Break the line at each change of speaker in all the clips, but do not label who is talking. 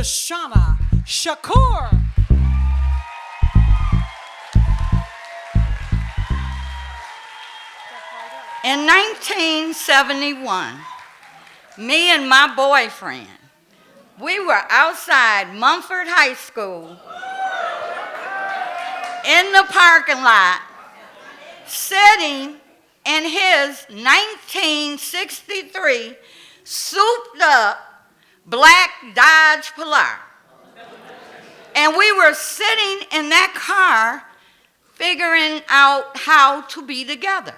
Shushanna Shakur.
In 1971, me and my boyfriend, we were outside Mumford High School in the parking lot, sitting in his 1963 souped up black Dodge Polar. And we were sitting in that car figuring out how to be together.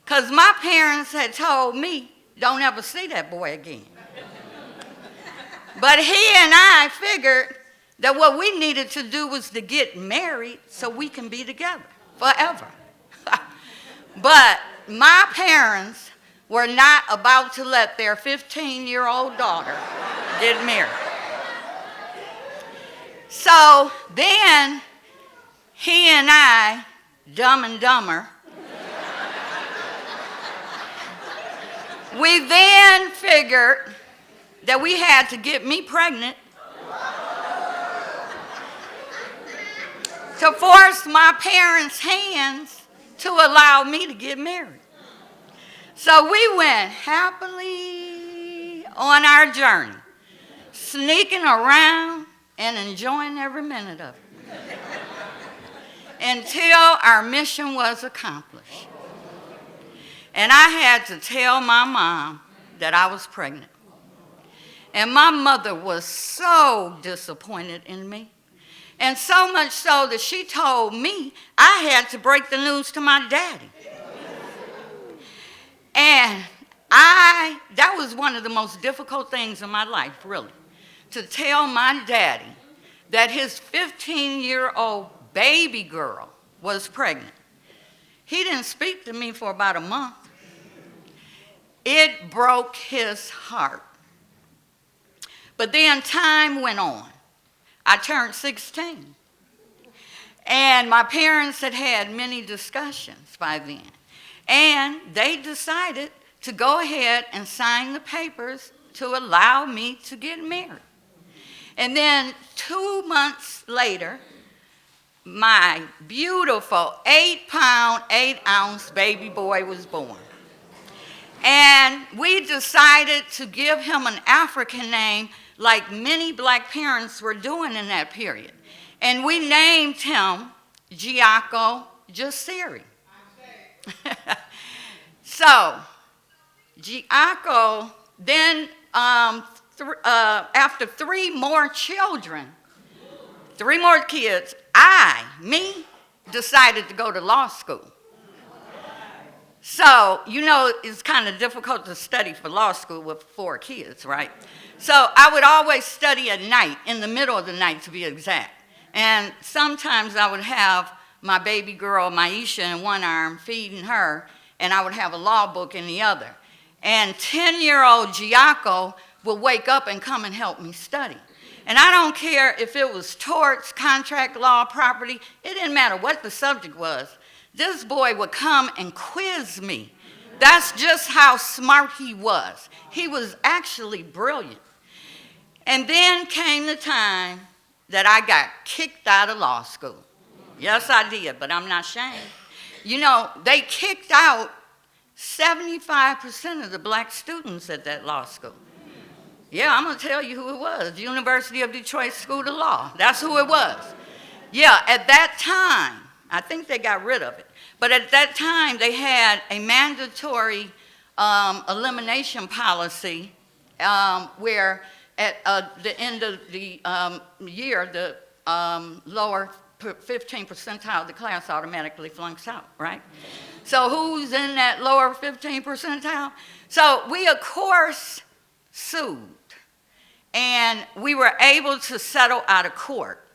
Because my parents had told me, don't ever see that boy again. But he and I figured that what we needed to do was to get married so we can be together forever. But my parents were not about to let their 15-year-old daughter get married. So then he and I, Dumb and Dumber, we then figured that we had to get me pregnant to force my parents' hands to allow me to get married. So we went happily on our journey, sneaking around and enjoying every minute of it until our mission was accomplished. And I had to tell my mom that I was pregnant. And my mother was so disappointed in me. And so much so that she told me I had to break the news to my daddy. And that was one of the most difficult things in my life, really, to tell my daddy that his 15-year-old baby girl was pregnant. He didn't speak to me for about a month. It broke his heart. But then time went on. I turned 16. And my parents had had many discussions by then. And they decided to go ahead and sign the papers to allow me to get married. And then 2 months later, my beautiful 8-pound, 8-ounce baby boy was born. And we decided to give him an African name like many black parents were doing in that period. And we named him Giaco Jasiri. So, Giaco, then after 3 more children, 3 more kids, me, decided to go to law school. So, you know, it's kind of difficult to study for law school with 4 kids, right? So I would always study at night, in the middle of the night to be exact. And sometimes I would have my baby girl, Maisha, in one arm, feeding her, and I would have a law book in the other. And 10-year-old Giaco would wake up and come and help me study. And I don't care if it was torts, contract law, property, it didn't matter what the subject was. This boy would come and quiz me. That's just how smart he was. He was actually brilliant. And then came the time that I got kicked out of law school. Yes, I did, but I'm not ashamed. You know, they kicked out 75% of the black students at that law school. Yeah, I'm going to tell you who it was. University of Detroit School of Law. That's who it was. Yeah, at that time, I think they got rid of it. But at that time, they had a mandatory elimination policy where at the end of the year, the lower 15 percentile of the class automatically flunks out, right? So who's in that lower 15 percentile? So we, of course, sued. And we were able to settle out of court.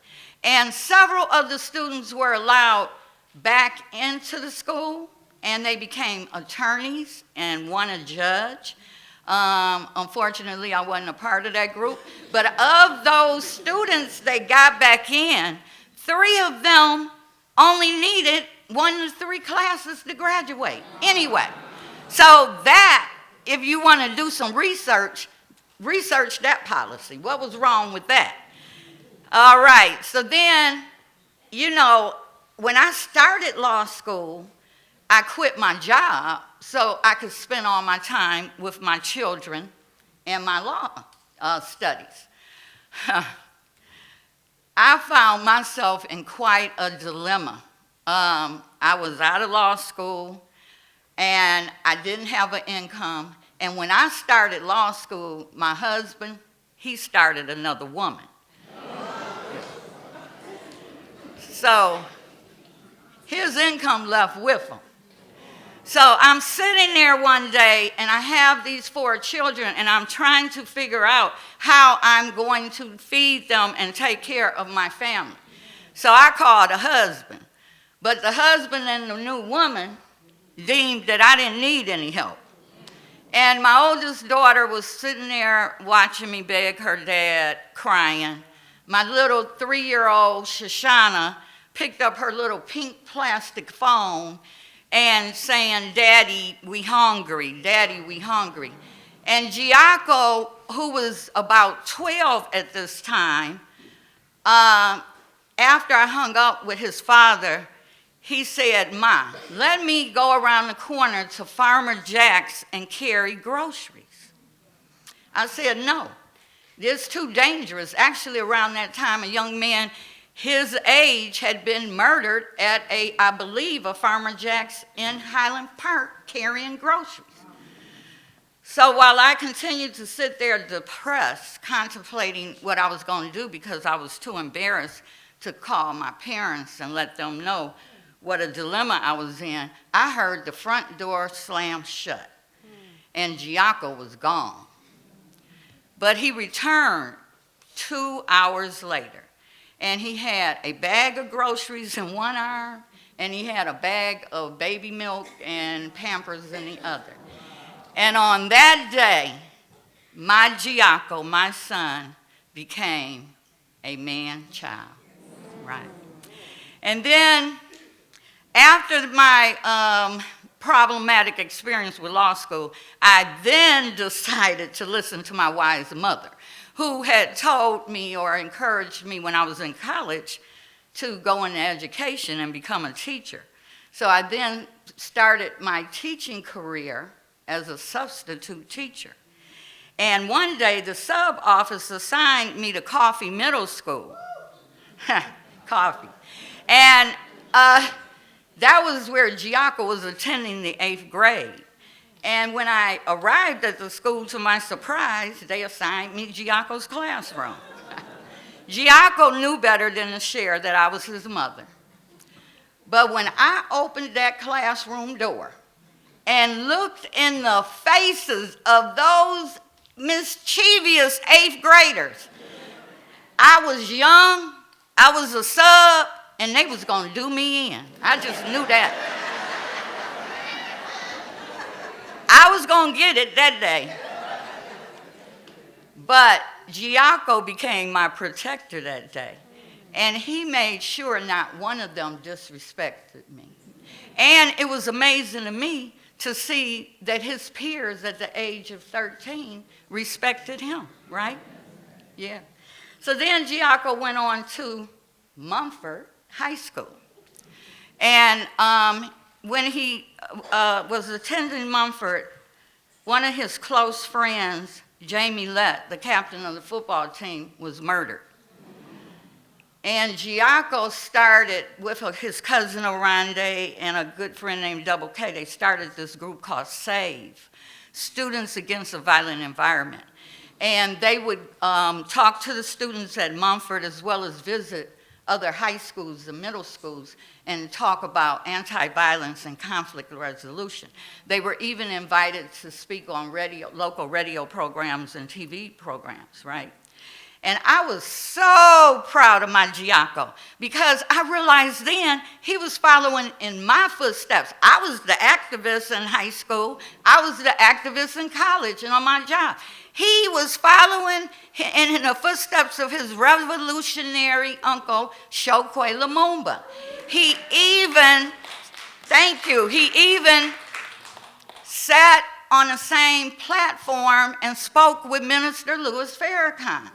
And several of the students were allowed back into the school, and they became attorneys and one a judge. Unfortunately, I wasn't a part of that group. But of those students that got back in, 3 of them only needed 1 to 3 classes to graduate anyway. So that, if you want to do some research, researched that policy. What was wrong with that? All right, so then, you know, when I started law school, I quit my job so I could spend all my time with my children and my law studies. I found myself in quite a dilemma. I was out of law school, and I didn't have an income. And when I started law school, my husband, he started another woman. So his income left with him. So I'm sitting there one day, and I have these 4 children, and I'm trying to figure out how I'm going to feed them and take care of my family. So I called a husband. But the husband and the new woman deemed that I didn't need any help. And my oldest daughter was sitting there watching me beg her dad, crying. My little 3-year-old, Shushanna, picked up her little pink plastic phone and saying, "Daddy, we hungry. Daddy, we hungry." And Giaco, who was about 12 at this time, after I hung up with his father, he said, "Ma, let me go around the corner to Farmer Jack's and carry groceries." I said, "No, it's too dangerous." Actually, around that time, a young man his age had been murdered at I believe, a Farmer Jack's in Highland Park carrying groceries. So while I continued to sit there depressed, contemplating what I was going to do because I was too embarrassed to call my parents and let them know what a dilemma I was in, I heard the front door slam shut, and Giaco was gone. But he returned 2 hours later, and he had a bag of groceries in one arm, and he had a bag of baby milk and Pampers in the other. And on that day, my Giaco, my son, became a man-child, right? And then, after my problematic experience with law school, I then decided to listen to my wise mother, who had told me or encouraged me when I was in college to go into education and become a teacher. So I then started my teaching career as a substitute teacher. And one day, the sub-office assigned me to Coffee Middle School. Coffee. And that was where Giaco was attending the 8th grade. And when I arrived at the school, to my surprise, they assigned me Giaco's classroom. Giaco knew better than to share that I was his mother. But when I opened that classroom door and looked in the faces of those mischievous 8th graders, I was young, I was a sub, and they was gonna do me in. I just knew that. I was gonna get it that day. But Giaco became my protector that day. And he made sure not one of them disrespected me. And it was amazing to me to see that his peers at the age of 13 respected him, right? Yeah. So then Giaco went on to Mumford High School. And when he was attending Mumford, one of his close friends, Jamie Lett, the captain of the football team, was murdered. And Giaco started with his cousin Orande and a good friend named Double K. They started this group called SAVE, Students Against a Violent Environment. And they would talk to the students at Mumford as well as visit other high schools and middle schools and talk about anti-violence and conflict resolution. They were even invited to speak on local radio programs and TV programs, right? And I was so proud of my Giaco because I realized then he was following in my footsteps. I was the activist in high school. I was the activist in college and on my job. He was following in the footsteps of his revolutionary uncle, Chokwe Lumumba. He even sat on the same platform and spoke with Minister Louis Farrakhan.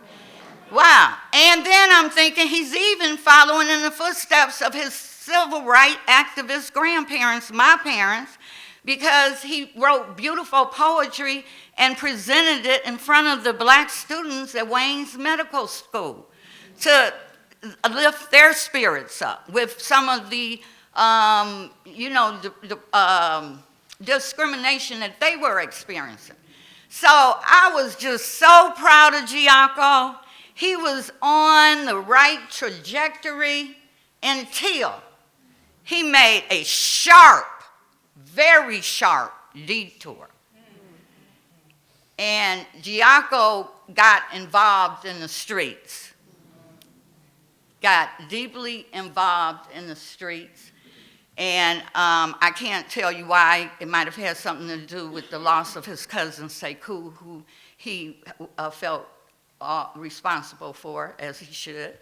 Wow. And then I'm thinking he's even following in the footsteps of his civil rights activist grandparents, my parents, because he wrote beautiful poetry and presented it in front of the black students at Wayne's Medical School to lift their spirits up with some of the, discrimination that they were experiencing. So I was just so proud of Giaco. He was on the right trajectory until he made a sharp, very sharp detour. And Giaco got involved in the streets, got deeply involved in the streets. And I can't tell you why. It might have had something to do with the loss of his cousin, Shakur, who he felt responsible for, as he should.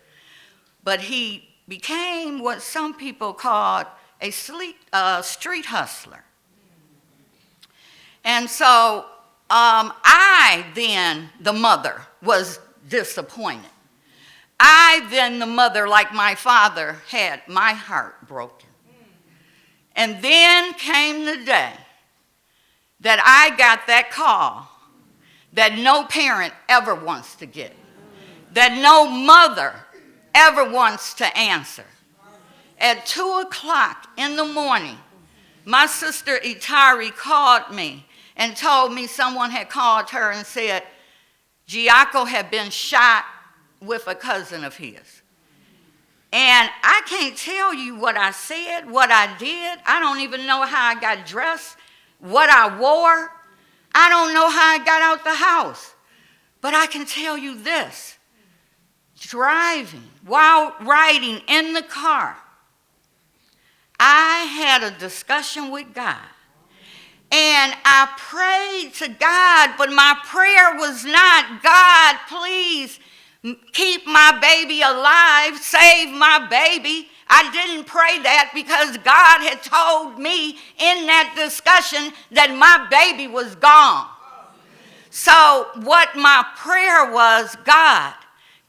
But he became what some people called a street hustler. And so I then, the mother, was disappointed. I then, the mother, like my father, had my heart broken. And then came the day that I got that call that no parent ever wants to get, that no mother ever wants to answer. At 2 o'clock in the morning, my sister Itari called me and told me someone had called her and said Giaco had been shot with a cousin of his. And I can't tell you what I said, what I did. I don't even know how I got dressed, what I wore. I don't know how I got out the house. But I can tell you this. Driving, while riding in the car, I had a discussion with God. And I prayed to God, but my prayer was not, God, please keep my baby alive, save my baby. I didn't pray that because God had told me in that discussion that my baby was gone. So what my prayer was, God,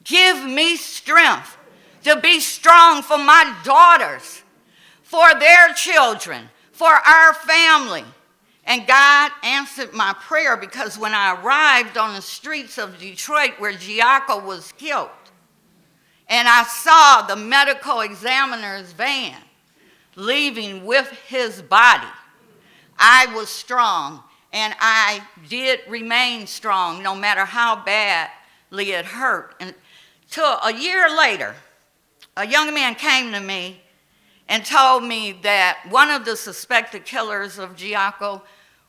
give me strength to be strong for my daughters, for their children, for our family. And God answered my prayer, because when I arrived on the streets of Detroit where Giaco was killed, and I saw the medical examiner's van leaving with his body, I was strong, and I did remain strong no matter how badly it hurt. Until a year later, a young man came to me and told me that one of the suspected killers of Giaco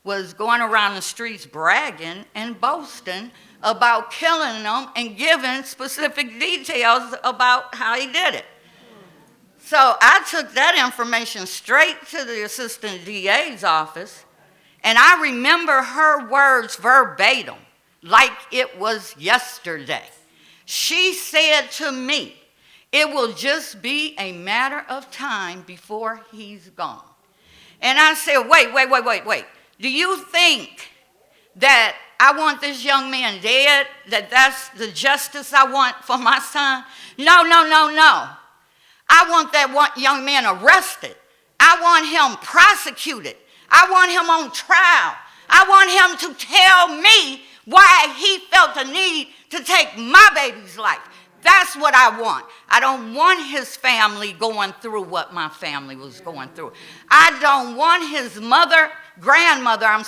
was going around the streets bragging and boasting about killing them and giving specific details about how he did it. So I took that information straight to the assistant DA's office, and I remember her words verbatim, like it was yesterday. She said to me, "It will just be a matter of time before he's gone." And I said, wait. Do you think that I want this young man dead, that that's the justice I want for my son? No. I want that young man arrested. I want him prosecuted. I want him on trial. I want him to tell me why he felt the need to take my baby's life. That's what I want. I don't want his family going through what my family was going through. I don't want his grandmother,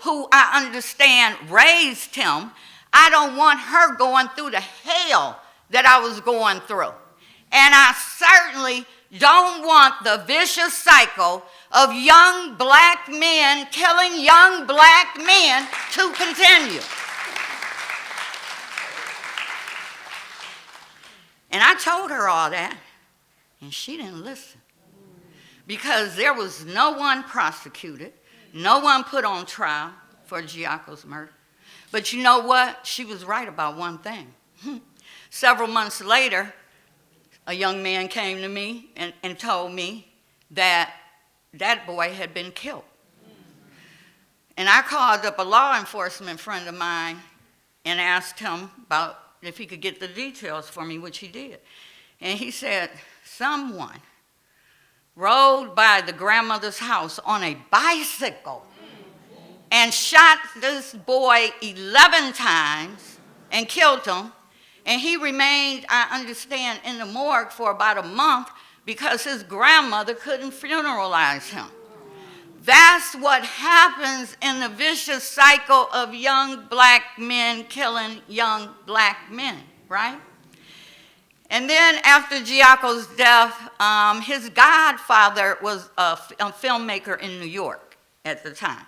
who I understand raised him. I don't want her going through the hell that I was going through. And I certainly don't want the vicious cycle of young black men killing young black men to continue. And I told her all that, and she didn't listen, because there was no one prosecuted, no one put on trial for Giaco's murder. But you know what? She was right about one thing. Several months later, a young man came to me and told me that that boy had been killed. And I called up a law enforcement friend of mine and asked him about if he could get the details for me, which he did. And he said, someone rode by the grandmother's house on a bicycle and shot this boy 11 times and killed him. And he remained, I understand, in the morgue for about a month because his grandmother couldn't funeralize him. That's what happens in the vicious cycle of young black men killing young black men, right? And then after Giaco's death, his godfather was a filmmaker in New York at the time.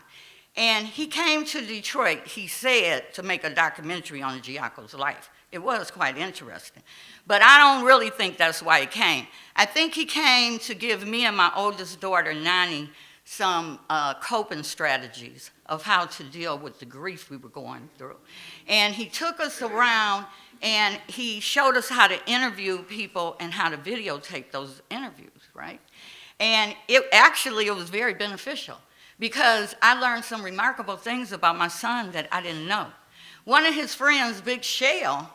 And he came to Detroit, he said, to make a documentary on Giaco's life. It was quite interesting. But I don't really think that's why he came. I think he came to give me and my oldest daughter, Nani, some coping strategies of how to deal with the grief we were going through. And he took us around and he showed us how to interview people and how to videotape those interviews, right? And it was very beneficial because I learned some remarkable things about my son that I didn't know. One of his friends, Big Shell,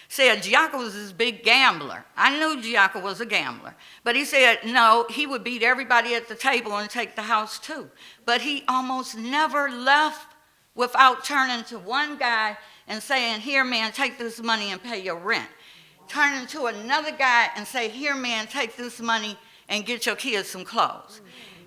said Giaco was this big gambler. I knew Giaco was a gambler, but he said no, he would beat everybody at the table and take the house too. But he almost never left without turning to one guy and saying, here man, take this money and pay your rent. Turning to another guy and say, here man, take this money and get your kids some clothes.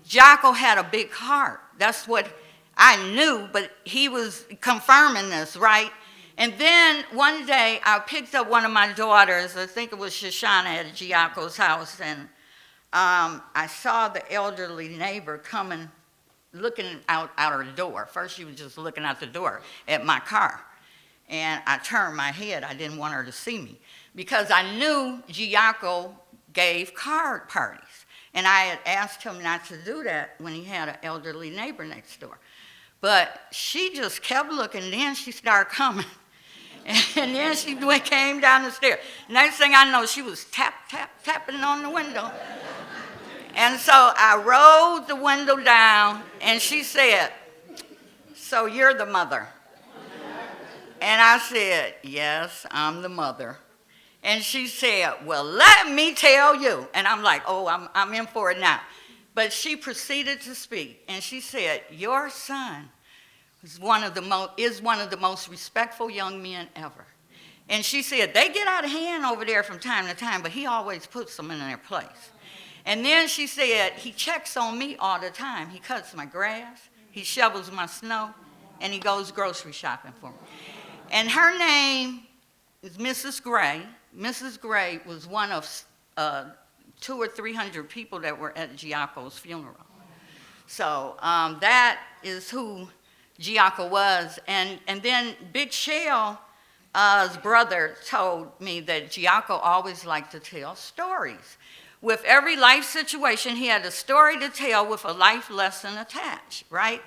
Giaco had a big heart. That's what I knew, but he was confirming this, right? And then one day I picked up one of my daughters, I think it was Shushanna at Giaco's house, and I saw the elderly neighbor coming, looking out her door. First she was just looking out the door at my car. And I turned my head, I didn't want her to see me, because I knew Giaco gave card parties. And I had asked him not to do that when he had an elderly neighbor next door. But she just kept looking, and then she started coming. And then she came down the stairs. Next thing I know, she was tapping on the window. And so I rolled the window down, and she said, so you're the mother? And I said, yes, I'm the mother. And she said, well, let me tell you. And I'm like, oh, I'm in for it now. But she proceeded to speak, and she said, your son is one of the most respectful young men ever. And she said, they get out of hand over there from time to time, but he always puts them in their place. And then she said, he checks on me all the time. He cuts my grass, he shovels my snow, and he goes grocery shopping for me. And her name is Mrs. Gray. Mrs. Gray was one of 200 or 300 people that were at Giaco's funeral. So that is who Giaco was. And then Big Shell's brother told me that Giaco always liked to tell stories. With every life situation, he had a story to tell with a life lesson attached, right?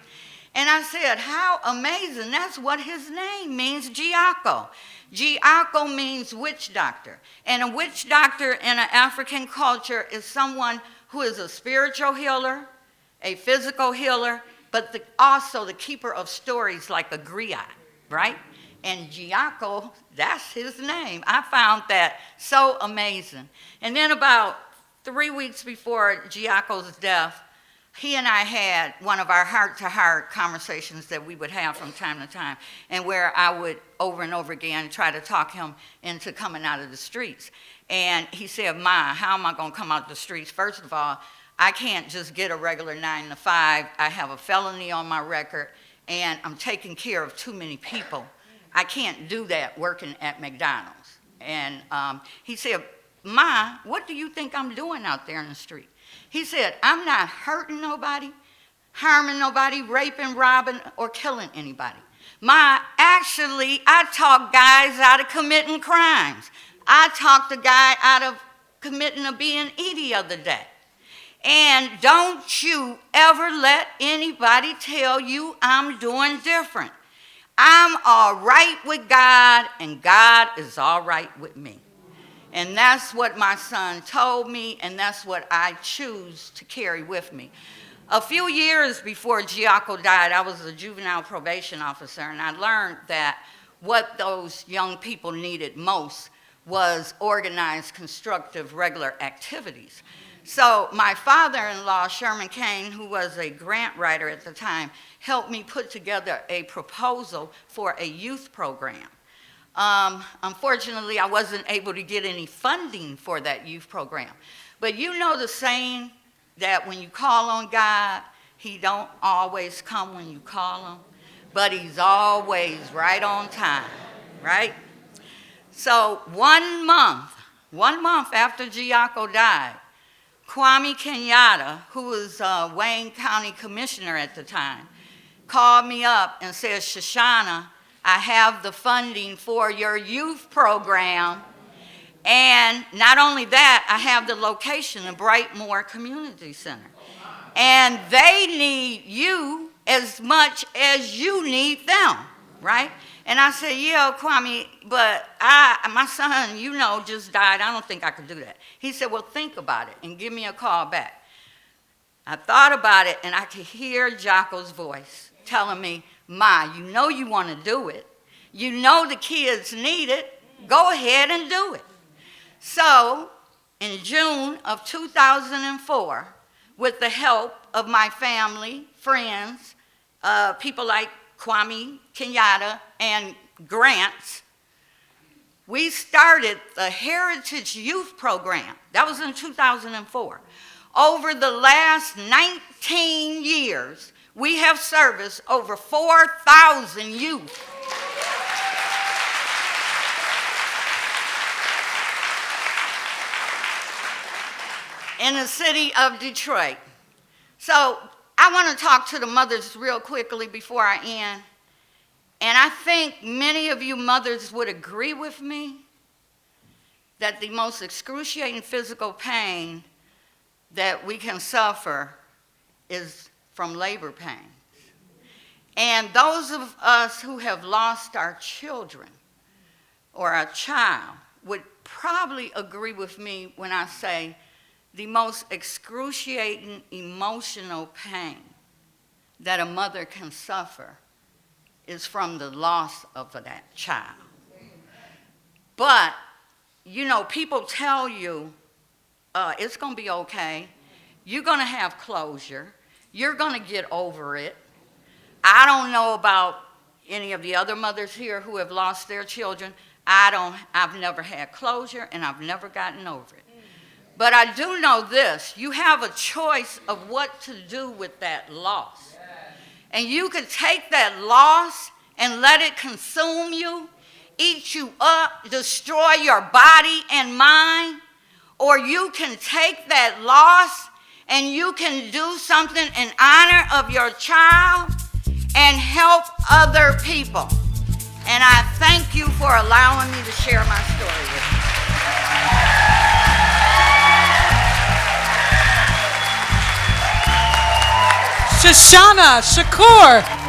And I said, how amazing. That's what his name means, Giaco. Giaco means witch doctor. And a witch doctor in an African culture is someone who is a spiritual healer, a physical healer, but also the keeper of stories like a griot, right? And Giaco, that's his name. I found that so amazing. And then about 3 weeks before Giaco's death, he and I had one of our heart-to-heart conversations that we would have from time to time, and where I would over and over again try to talk him into coming out of the streets. And he said, Ma, how am I going to come out the streets? First of all, I can't just get a regular 9 to 5. I have a felony on my record, and I'm taking care of too many people. I can't do that working at McDonald's. And he said, Ma, what do you think I'm doing out there in the street? He said, I'm not hurting nobody, harming nobody, raping, robbing, or killing anybody. Actually, I talk guys out of committing crimes. I talked a guy out of committing a B&E the other day. And don't you ever let anybody tell you I'm doing different. I'm all right with God, and God is all right with me. And that's what my son told me, and that's what I choose to carry with me. A few years before Giaco died, I was a juvenile probation officer, and I learned that what those young people needed most was organized, constructive, regular activities. So my father-in-law, Sherman Kane, who was a grant writer at the time, helped me put together a proposal for a youth program. Unfortunately, I wasn't able to get any funding for that youth program. But you know the saying that when you call on God, he don't always come when you call him, but he's always right on time, right? So 1 month after Giaco died, Kwame Kenyatta, who was Wayne County Commissioner at the time, called me up and said, Shushanna, I have the funding for your youth program. And not only that, I have the location, the Brightmoor Community Center. And they need you as much as you need them, right? And I said, yeah, Kwame, but my son, you know, just died. I don't think I could do that. He said, well, think about it and give me a call back. I thought about it, and I could hear Giaco's voice telling me, Ma, you know you want to do it. You know the kids need it. Go ahead and do it. So in June of 2004, with the help of my family, friends, people like Kwame Kenyatta and grants, we started the Heritage Youth Program. That was in 2004. Over the last 19 years, we have serviced over 4,000 youth. In the city of Detroit. So I want to talk to the mothers real quickly before I end. And I think many of you mothers would agree with me that the most excruciating physical pain that we can suffer is from labor pains. And those of us who have lost our children or a child would probably agree with me when I say the most excruciating emotional pain that a mother can suffer is from the loss of that child. But, you know, people tell you, it's going to be okay. You're going to have closure. You're going to get over it. I don't know about any of the other mothers here who have lost their children. I've never had closure, and I've never gotten over it. But I do know this, you have a choice of what to do with that loss. And you could take that loss and let it consume you, eat you up, destroy your body and mind, or you can take that loss and you can do something in honor of your child and help other people. And I thank you for allowing me to share my story with you.
Shushanna Shakur.